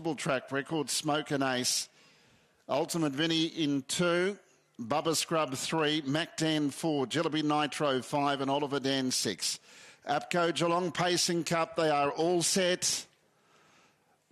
Track record, Smoken Ace. Ultimate Vinnie in 2, Bubba Scrub 3, Mach Dan 4, Jilliby Nitro 5 and Oliver Dan 6. APCO Geelong Pacing Cup, they are all set.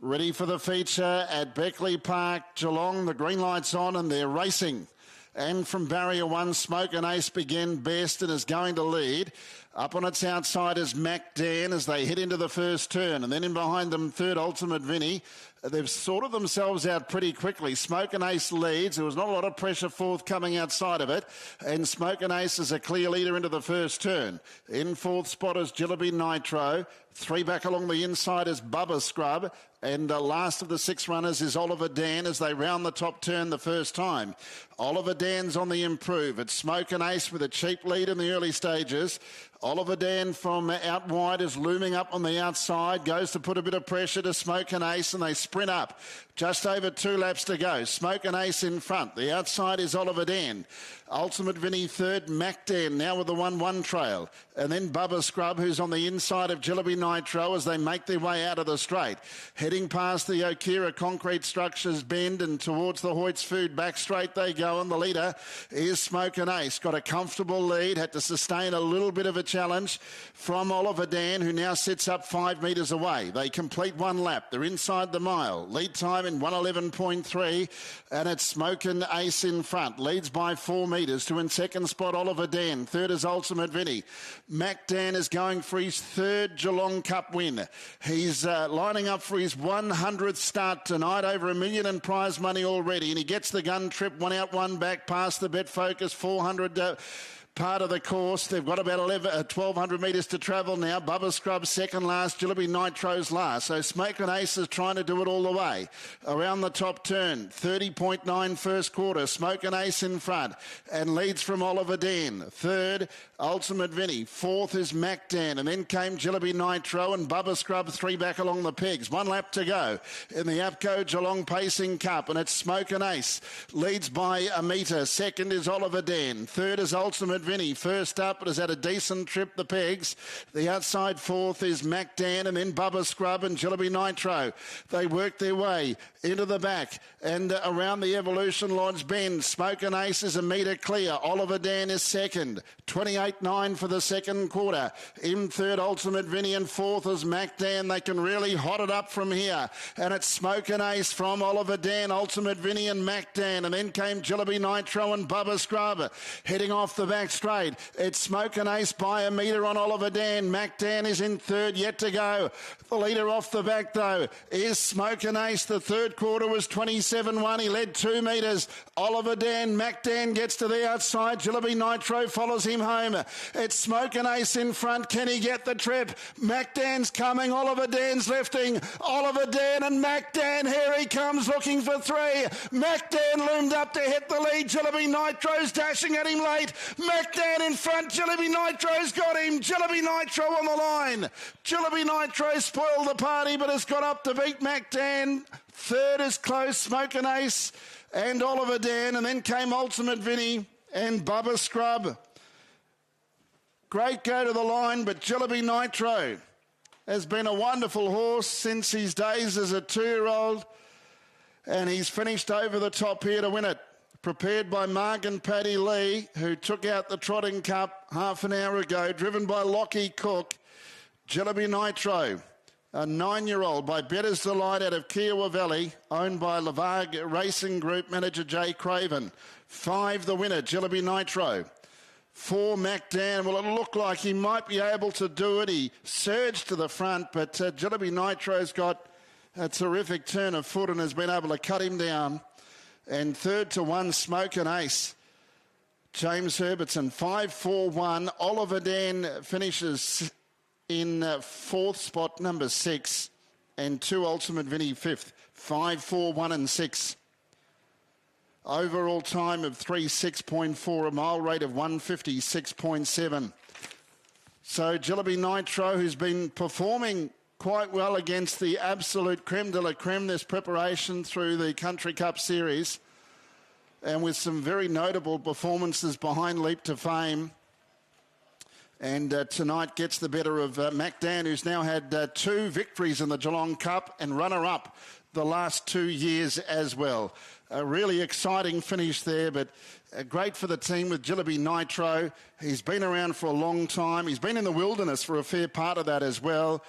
Ready for the feature at Beckley Park, Geelong. The green light's on and they're racing. And from barrier 1, Smoken Ace began best and is going to lead. Up on its outside is Mach Dan as they head into the first turn. And then in behind them, third, Ultimate Vinnie. They've sorted themselves out pretty quickly. Smoken Ace leads. There was not a lot of pressure forthcoming outside of it. And Smoken Ace is a clear leader into the first turn. In fourth spot is Jilliby Nitro. 3 back along the inside is Bubba Scrub. And last of the 6 runners is Oliver Dan as they round the top turn the first time. Oliver Dan's on the improve. It's Smoken Ace with a cheap lead in the early stages. Oliver Dan from out wide is looming up on the outside, goes to put a bit of pressure to Smoken Ace and they sprint up. Just over 2 laps to go. Smoken Ace in front. The outside is Oliver Dan. Ultimate Vinnie third, Mach Dan now with the 1-1 trail. And then Bubba Scrub, who's on the inside of Jilliby Nitro as they make their way out of the straight. Heading past the Okira Concrete Structures bend and towards the Hoyt's Food back straight they go. And the leader is Smoken Ace. Got a comfortable lead, had to sustain a little bit of a challenge from Oliver Dan, who now sits up 5 metres away. They complete 1 lap. They're inside the mile. Lead time in 1:11.3, and it's Smoken Ace in front. Leads by 4 metres to in second spot Oliver Dan. Third is Ultimate Vinnie. Mach Dan is going for his 3rd Geelong Cup win. He's lining up for his 100th start tonight. Over $1 million in prize money already, and he gets the gun trip 1 out 1 back past the Bet Focus 400 part of the course. They've got about 1,200 metres to travel now. Bubba Scrub second last, Jilliby Nitro's last. So Smoken Ace is trying to do it all the way. Around the top turn, 30.9 first quarter. Smoken Ace in front and leads from Oliver Dan. Third, Ultimate Vinnie. Fourth is Mach Dan. And then came Jilliby Nitro and Bubba Scrub 3 back along the pegs. 1 lap to go in the APCO Geelong Pacing Cup. And it's Smoken Ace. Leads by 1 metre. Second is Oliver Dan. Third is Ultimate Vinnie. First up, but has had a decent trip, the pegs. The outside fourth is Mach Dan and then Bubba Scrub and Jilliby Nitro. They work their way into the back and around the Evolution Lodge bend. Smoken Ace is 1 metre clear. Oliver Dan is second. 28.9 for the second quarter. In third, Ultimate Vinnie, and fourth is Mach Dan. They can really hot it up from here. And it's Smoken Ace from Oliver Dan, Ultimate Vinnie and Mach Dan. And then came Jilliby Nitro and Bubba Scrub. Heading off the back straight, it's Smoken Ace by 1 metre on Oliver Dan. Mach Dan is in third, yet to go. The leader off the back, though, is Smoken Ace. The third quarter was 27.1. He led 2 metres. Oliver Dan, Mach Dan gets to the outside. Jilliby Nitro follows him home. It's Smoken Ace in front. Can he get the trip? Mach Dan's coming. Oliver Dan's lifting. Oliver Dan and Mach Dan. Here he comes looking for 3. Mach Dan loomed up to hit the lead. Jilliby Nitro's dashing at him late. Mach Dan in front. Jilliby Nitro's got him. Jilliby Nitro on the line. Jilliby Nitro spoiled the party but has got up to beat Mach Dan. Third is close, Smoken Ace and Oliver Dan, and then came Ultimate Vinnie and Bubba Scrub. Great go to the line, but Jilliby Nitro has been a wonderful horse since his days as a 2-year-old, and he's finished over the top here to win it. Prepared by Marg and Paddy Lee, who took out the Trotting Cup half an hour ago, driven by Lochie Cook. Jilliby Nitro, a 9-year-old by Bettors Delight out of Kiewa Valley, owned by Lavargue Racing Group manager Jay Craven. 5 the winner, Jilliby Nitro. 4 Mach Dan. Well, it looked like he might be able to do it. He surged to the front, but Jilliby Nitro's got a terrific turn of foot and has been able to cut him down. And 3rd to 1, Smoken Ace. James Herbertson, 5-4-1. Oliver Dan finishes in 4th spot, number 6. And 2 Ultimate Vinnie 5th. 5-4-1 and 6. Overall time of 3:6.4, a mile rate of 1:56.7. So Jilliby Nitro, who's been performing quite well against the absolute creme de la creme this preparation through the Country Cup Series, and with some very notable performances behind Leap to Fame. And tonight gets the better of Mach Dan, who's now had 2 victories in the Geelong Cup and runner-up the last 2 years as well. A really exciting finish there, but great for the team with Jilliby Nitro. He's been around for a long time. He's been in the wilderness for a fair part of that as well.